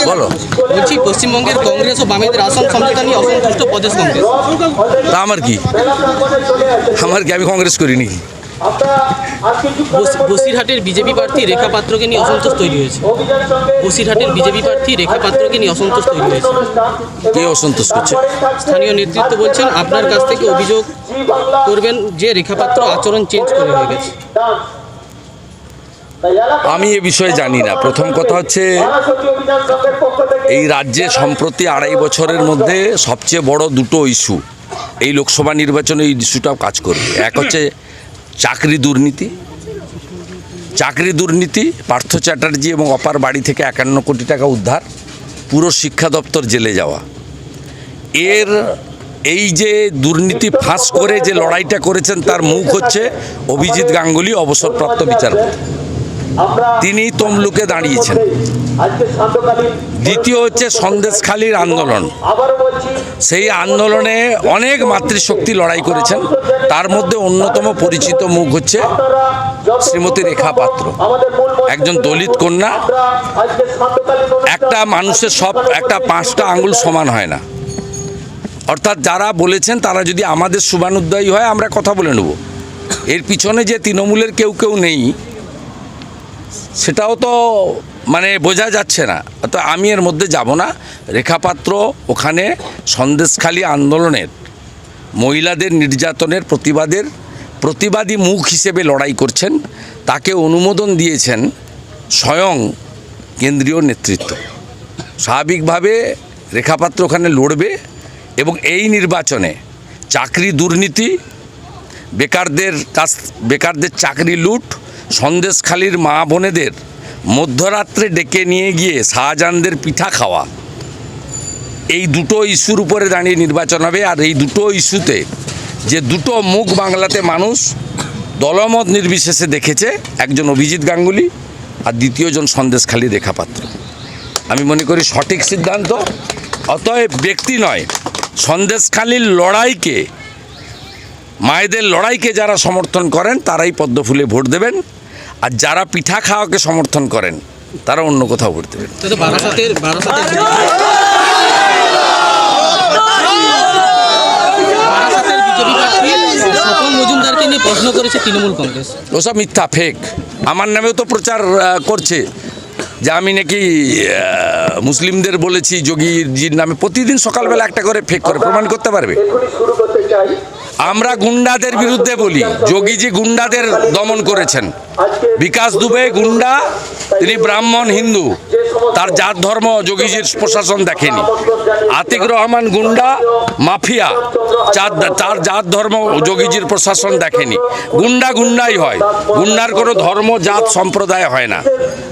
বলো। বলছি পশ্চিমবঙ্গের কংগ্রেস ও বামেদের আসন সমঝোতা নিয়ে অসন্তুষ্ট প্রদেশ কংগ্রেস। তা আমার কি, আমি কংগ্রেস করিনি। বসিরহাটের বিজেপি প্রার্থী রেখা পাত্রকে নিয়ে অসন্তোষ তৈরি হয়েছে। বসিরহাটের বিজেপি প্রার্থী রেখা পাত্রকে নিয়ে অসন্তোষ তৈরি হয়েছে। কে অসন্তোষ করছে? স্থানীয় নেতৃত্ব বলছেন আপনার কাছ থেকে অভিযোগ করবেন যে রেখা পাত্র আচরণ চেঞ্জ করে হয়ে গেছে। আমি এ বিষয়ে জানি না। প্রথম কথা হচ্ছে, এই রাজ্যে সম্প্রতি 2.5 বছরের মধ্যে সবচেয়ে বড় দুটো ইস্যু এই লোকসভা নির্বাচনে এই ইস্যুটাও কাজ করবে। এক হচ্ছে চাকরি দুর্নীতি, পার্থ চ্যাটার্জি এবং অপার বাড়ি থেকে 51 কোটি টাকা উদ্ধার, পুরো শিক্ষা দপ্তর জেলে যাওয়া। এই যে দুর্নীতি ফাঁস করে যে লড়াইটা করেছেন তার মুখ হচ্ছে অভিজিৎ গাঙ্গুলি, অবসরপ্রাপ্ত বিচারপতি। তিনি তমলুকে দাঁড়িয়েছেন। দ্বিতীয় হচ্ছে সন্দেশখালীর আন্দোলন। সেই আন্দোলনে অনেক মাতৃশক্তি লড়াই করেছেন, তার মধ্যে অন্যতম পরিচিত মুখ হচ্ছে শ্রীমতী রেখা পাত্র, একজন দলিত কন্যা। একটা মানুষের একটা 5টা আঙুল সমান হয় না। অর্থাৎ যারা বলেছেন তারা যদি আমাদের শুভানুধ্যায়ী হয় আমরা কথা বলে নেব। এর পিছনে যে তৃণমূলের কেউ নেই সেটাও তো বোঝা যাচ্ছে না। তো আমি এর মধ্যে যাব না। রেখা পাত্র ওখানে সন্দেশখালী আন্দোলনের মহিলাদের নির্যাতনের প্রতিবাদী মুখ হিসেবে লড়াই করছেন। তাকে অনুমোদন দিয়েছেন স্বয়ং কেন্দ্রীয় নেতৃত্ব। স্বাভাবিকভাবে রেখা পাত্র ওখানে লড়বে এবং এই নির্বাচনে চাকরি দুর্নীতি, বেকারদের চাকরি লুট, সন্দেশখালীর মা বোনেদের মধ্যরাত্রে ডেকে নিয়ে গিয়ে শাহজাহানদের পিঠা খাওয়া, এই দুটো ইস্যুর উপরে দাঁড়িয়ে নির্বাচন হবে। আর এই দুটো ইস্যুতে যে দুটো মুখ বাংলাতে মানুষ দলমত নির্বিশেষে দেখেছে, একজন অভিজিৎ গাঙ্গুলি আর দ্বিতীয়জন সন্দেশখালী রেখা পাত্র। আমি মনে করি সঠিক সিদ্ধান্ত। অতএব ব্যক্তি নয়, সন্দেশখালীর লড়াইকে, মায়েদের লড়াইকে যারা সমর্থন করেন তারাই পদ্মফুলে ভোট দেবেন, আর যারা পিঠা খাওয়াকে সমর্থন করেন তারা অন্য কোথাও ভোট দেবেন। মজুমদারকে নিয়ে প্রশ্ন করেছে তৃণমূল কংগ্রেস। ওসব মিথ্যা, ফেক। আমার নামেও তো প্রচার করছে যে আমি নাকি মুসলিমদের বলেছি যোগীজির নামে। প্রতিদিন সকালবেলা একটা করে ফেক করে, প্রমাণ করতে পারবে? আমরা গুন্ডাদের বিরুদ্ধে বলি, যোগীজি গুন্ডাদের দমন করেছেন। বিকাশ দুবে গুন্ডা, তিনি ব্রাহ্মণ হিন্দু, তার জাত ধর্ম যোগীজির প্রশাসন দেখেনি। আতিক রহমান গুন্ডা, মাফিয়া, তার জাত ধর্ম যোগীজির প্রশাসন দেখেনি। গুন্ডাই হয়, গুন্ডার কোনো ধর্ম জাত সম্প্রদায় হয় না।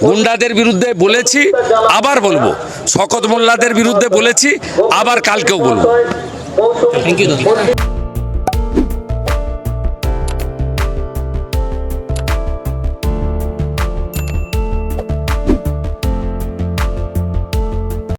গুন্ডাদের বিরুদ্ধে বলেছি, আবার বলবো। শকত মোল্লাদের বিরুদ্ধে বলেছি, আবার কালকেও বলবো। Thank you.